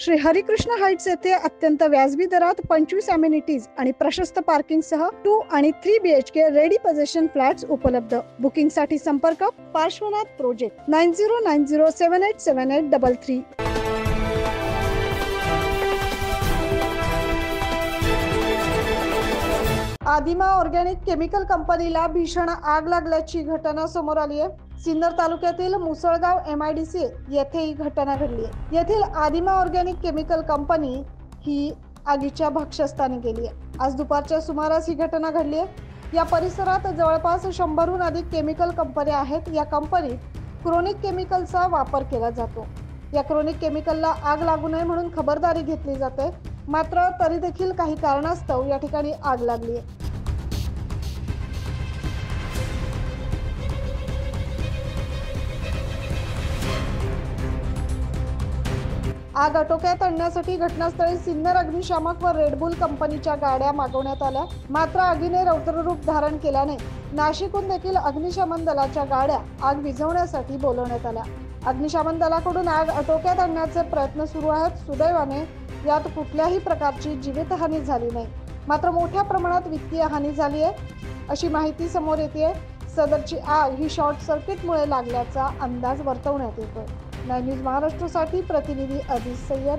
Shri Harikrishna Heights येथे अत्यंत व्याजबी दरात 25 अमेनिटीज आणि प्रशस्त पार्किंग सह 2 आणि 3 BHK रेडी पोझिशन फ्लॅट्स उपलब्ध। बुकिंग साठी संपर्क Parshvanath project 9090787833। Adima organic chemical कंपनीला भीषण आग लागल्याची घटना समोर आली आहे। सिन्नर तालुक्यातील मुसळगाव MIDC येथे ही घटना घडली आहे। येथील आदिमा ऑर्गॅनिक केमिकल कंपनी ही आगीच्या भक्ष्यस्थानी गेली आहे। आज दुपारच्या सुमारास ही घटना घडली आहे। या परिसरात जवळपास 100हून अधिक केमिकल कंपन्या आहेत। या कंपनीत क्रोनिक केमिकलचा वापर केला जातो। या क्रोनिक केमिकलला आग लागू नये म्हणून खबरदारी घेतली जाते, मात्र तरी देखील काही कारणास्तव या ठिकाणी आग लागली आहे। आग आटोक्यात आणण्यासाठी घटनास्थळी सिन्नर अग्निशामक व रेडबुल कंपनीच्या गाड्या मागवण्यात आल्या, मात्र आगीने रौद्ररूप धारण केल्याने नाशिकहून देखील अग्निशमन दलाच्या गाड्या आग विझवण्यासाठी बोलवण्यात आल्या। अग्निशमन दलाकडून आग आटोक्यात आणण्याचे प्रयत्न सुरू आहेत। सुदैवाने यात कुठल्याही प्रकारची जीवितहानी झाली नाही, मात्र मोठ्या प्रमाणात वित्तीय हानी झाली आहे अशी माहिती समोर येते। सदरची आग ही शॉर्ट सर्किटमुळे लागल्याचा अंदाज वर्तवण्यात येतोय। 9 न्यूज महाराष्ट्रासाठी प्रतिनिधी अजीज सय्यद।